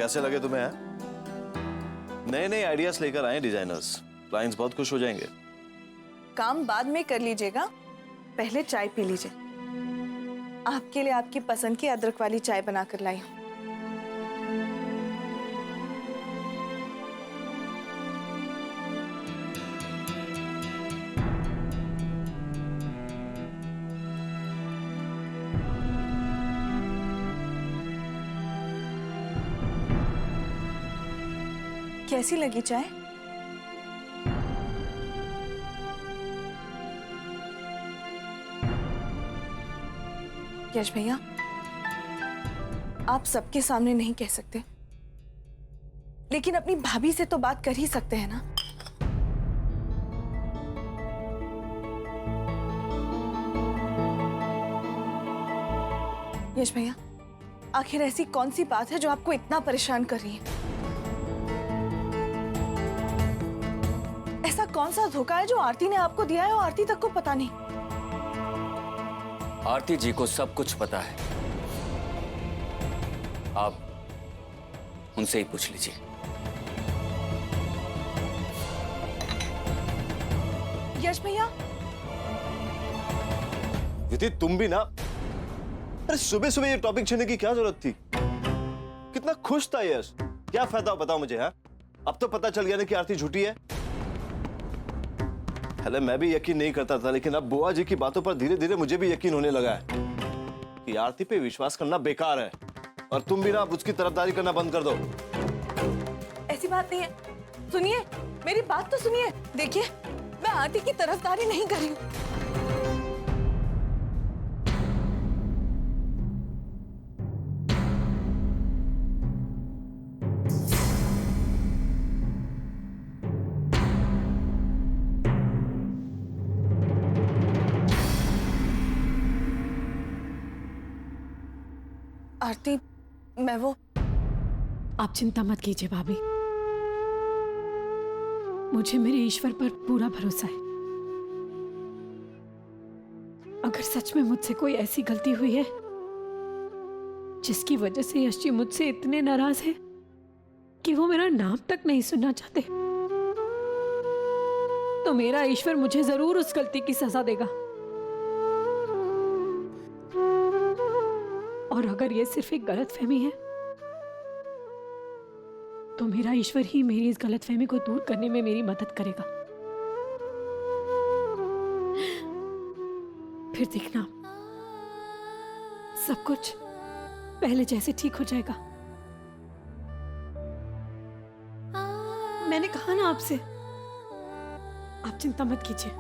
कैसे लगे तुम्हें? नए नए आइडियाज लेकर आए डिजाइनर्स, क्लाइंट्स बहुत खुश हो जाएंगे। काम बाद में कर लीजिएगा, पहले चाय पी लीजिए। आपके लिए आपकी पसंद की अदरक वाली चाय बनाकर लाई हूँ। कैसी लगी चाय? यश भैया, आप सबके सामने नहीं कह सकते, लेकिन अपनी भाभी से तो बात कर ही सकते हैं ना। यश भैया, आखिर ऐसी कौन सी बात है जो आपको इतना परेशान कर रही है? ऐसा कौन सा धोखा है जो आरती ने आपको दिया है और आरती तक को पता नहीं? आरती जी को सब कुछ पता है, आप उनसे ही पूछ लीजिए। यश भैया, विदित तुम भी ना, अरे सुबह सुबह ये टॉपिक छेड़ने की क्या जरूरत थी? कितना खुश था यश, क्या फायदा बताओ मुझे? है अब तो पता चल गया ना कि आरती झूठी है। पहले मैं भी यकीन नहीं करता था, लेकिन अब बुआ जी की बातों पर धीरे धीरे मुझे भी यकीन होने लगा है कि आरती पे विश्वास करना बेकार है, और तुम भी ना उसकी तरफदारी करना बंद कर दो। ऐसी बात नहीं है, सुनिए मेरी बात तो सुनिए। देखिए, मैं आरती की तरफदारी नहीं कर रही हूँ। आरती, मैं वो आप चिंता मत कीजिए भाभी, मुझे मेरे ईश्वर पर पूरा भरोसा है। अगर सच में मुझसे कोई ऐसी गलती हुई है जिसकी वजह से यश जी मुझसे इतने नाराज है कि वो मेरा नाम तक नहीं सुनना चाहते, तो मेरा ईश्वर मुझे जरूर उस गलती की सजा देगा। और अगर ये सिर्फ एक गलतफहमी है तो मेरा ईश्वर ही मेरी इस गलतफहमी को दूर करने में मेरी मदद करेगा। फिर देखना, सब कुछ पहले जैसे ठीक हो जाएगा। मैंने कहा ना आपसे, आप चिंता मत कीजिए,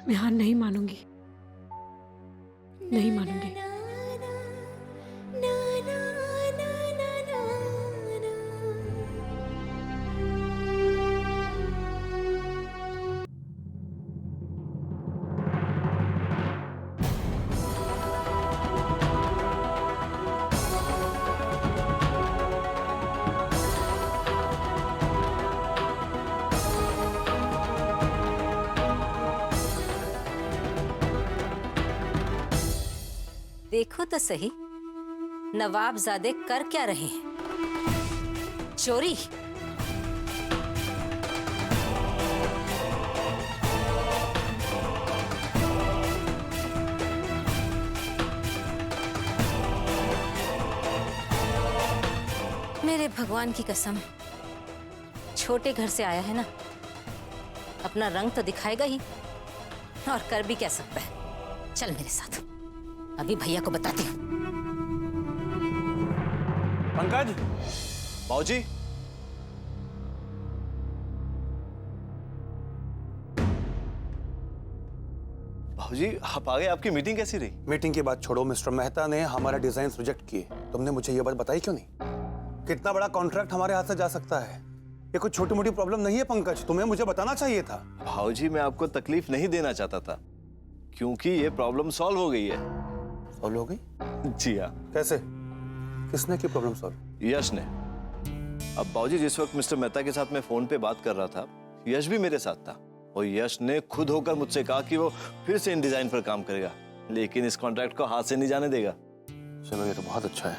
मैं हार नहीं मानूंगी, नहीं मानूंगी। देखो तो सही, नवाबजादे कर क्या रहे हैं? चोरी। मेरे भगवान की कसम, छोटे घर से आया है ना, अपना रंग तो दिखाएगा ही, और कर भी क्या सकता है। चल मेरे साथ, अभी भैया को बताती हूँ। पंकज, बाबूजी, बाबूजी आप आ गए। आपकी मीटिंग कैसी रही? मीटिंग की बात छोड़ो, मिस्टर मेहता ने हमारा डिजाइन रिजेक्ट किए। तुमने मुझे ये बात बताई क्यों नहीं? कितना बड़ा कॉन्ट्रैक्ट हमारे हाथ से जा सकता है? ये कोई छोटी मोटी प्रॉब्लम नहीं है पंकज, तुम्हें मुझे बताना चाहिए था। बाबूजी मैं आपको तकलीफ नहीं देना चाहता था, क्योंकि ये प्रॉब्लम सॉल्व हो गई है। सॉल्व हो गई? जी हाँ। कैसे? किसने की प्रॉब्लम सॉल्व? यश ने। अब बाबूजी जिस वक्त मिस्टर मेहता के साथ मैं फोन पे बात कर रहा था, यश भी मेरे साथ था, और यश ने खुद होकर मुझसे कहा कि वो फिर से इन डिजाइन पर काम करेगा, लेकिन इस कॉन्ट्रैक्ट को हाथ से नहीं जाने देगा। चलो ये तो बहुत अच्छा है।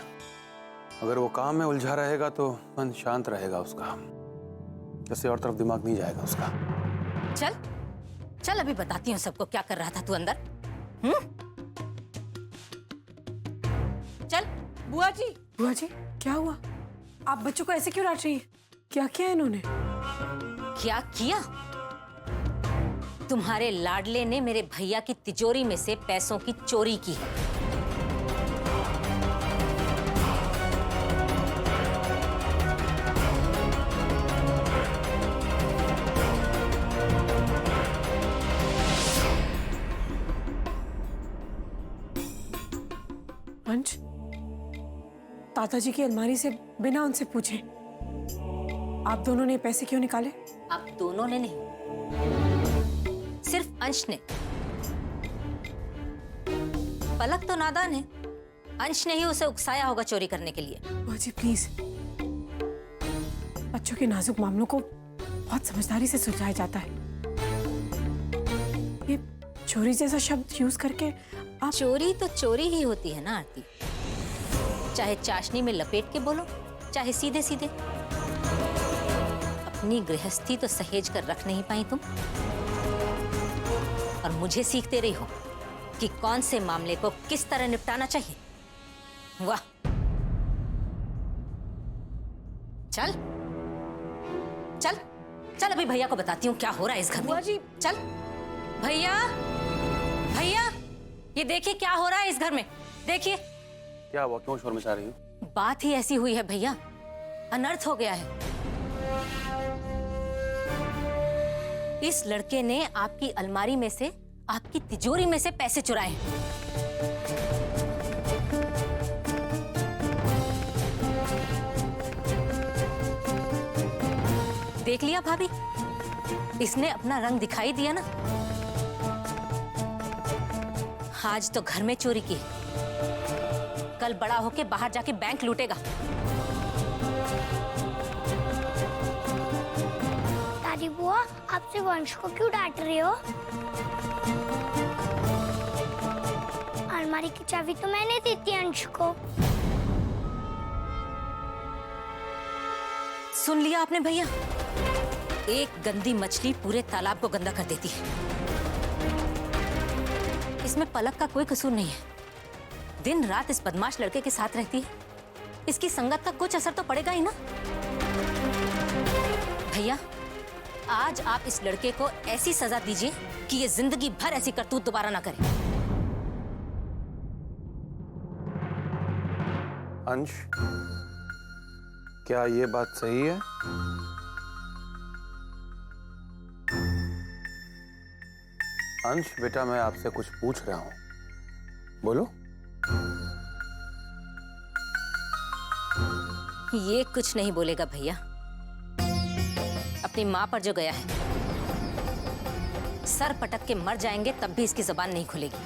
अगर वो काम में उलझा रहेगा तो मन शांत रहेगा उसका, जैसे और तरफ दिमाग नहीं जाएगा उसका। चल चल, अभी बताती हूँ सबको क्या कर रहा था तू अंदर। चल। बुआ जी क्या हुआ? आप बच्चों को ऐसे क्यों डांट रही हैं? क्या किया इन्होंने? क्या किया? तुम्हारे लाडले ने मेरे भैया की तिजोरी में से पैसों की चोरी की है। अंश, दादाजी की अलमारी से बिना उनसे पूछे आप दोनों ने पैसे क्यों निकाले? अब दोनों ने नहीं, सिर्फ अंश ने। पलक तो नादान है, अंश ने ही उसे उकसाया होगा चोरी करने के लिए। बुआ जी प्लीज, बच्चों के नाजुक मामलों को बहुत समझदारी से सुलझाया जाता है। ये चोरी जैसा शब्द यूज करके आप... चोरी तो चोरी ही होती है ना आरती, चाहे चाशनी में लपेट के बोलो, चाहे सीधे सीधे। अपनी गृहस्थी तो सहेज कर रख नहीं पाई तुम, और मुझे सीखते रही हो कि कौन से मामले को किस तरह निपटाना चाहिए। वाह। चल चल चल, अभी भैया को बताती हूँ क्या हो रहा है इस घर में। बुआ जी। चल भैया, भैया ये देखिए क्या हो रहा है इस घर में। देखिए। क्या हुआ, क्यों शोर मचा रही हो? बात ही ऐसी हुई है भैया, अनर्थ हो गया है। इस लड़के ने आपकी अलमारी में से, आपकी तिजोरी में से पैसे चुराए हैं। देख लिया भाभी, इसने अपना रंग दिखाई दिया ना। आज तो घर में चोरी की, कल बड़ा होके बाहर जाके बैंक लूटेगा। दादी बुआ, आप सिर्फ अंश को क्यों डांट रहे हो? अलमारी की चाबी तो मैंने दी थी अंश को। सुन लिया आपने भैया, एक गंदी मछली पूरे तालाब को गंदा कर देती है। इसमें पलक का कोई कसूर नहीं है, दिन रात इस बदमाश लड़के के साथ रहती है, इसकी संगत का कुछ असर तो पड़ेगा ही ना। भैया आज आप इस लड़के को ऐसी सजा दीजिए कि ये जिंदगी भर ऐसी करतूत दोबारा ना करे। अंश, क्या ये बात सही है? अंश बेटा, मैं आपसे कुछ पूछ रहा हूं, बोलो। ये कुछ नहीं बोलेगा भैया, अपनी मां पर जो गया है, सर पटक के मर जाएंगे तब भी इसकी जुबान नहीं खुलेगी।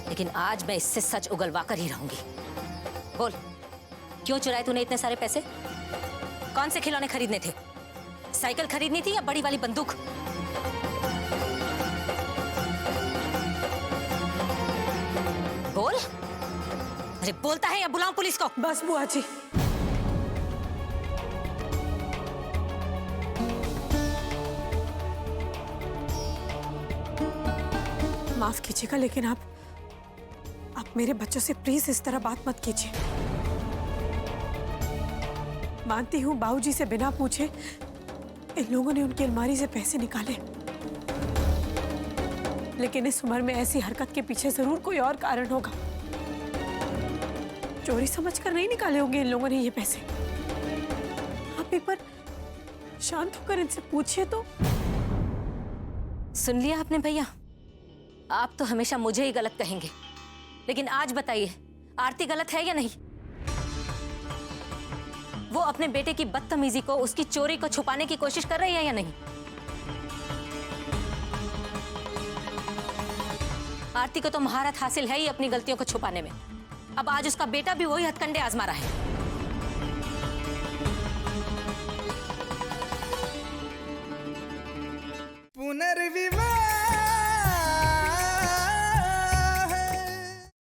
लेकिन आज मैं इससे सच उगलवा कर ही रहूंगी। बोल, क्यों चुराए तूने इतने सारे पैसे? कौन से खिलौने खरीदने थे? साइकिल खरीदनी थी या बड़ी वाली बंदूक? बोल। अरे बोलता है या बुलाऊं पुलिस को? बस बुआ जी, माफ कीजिएगा, लेकिन आप मेरे बच्चों से प्लीज इस तरह बात मत कीजिए। मानती हूँ बाबूजी से बिना पूछे इन लोगों ने उनकी अलमारी से पैसे निकाले, लेकिन इस उम्र में ऐसी हरकत के पीछे जरूर कोई और कारण होगा। चोरी समझकर नहीं निकाले होंगे इन लोगों ने ये पैसे। आप एक बार शांत होकर इनसे पूछिए तो। सुन लिया आपने भैया, आप तो हमेशा मुझे ही गलत कहेंगे, लेकिन आज बताइए आरती गलत है या नहीं? वो अपने बेटे की बदतमीजी को, उसकी चोरी को छुपाने की कोशिश कर रही है या नहीं? आरती को तो महारत हासिल है ही अपनी गलतियों को छुपाने में। अब आज उसका बेटा भी वही हथकंडे आजमा रहा है।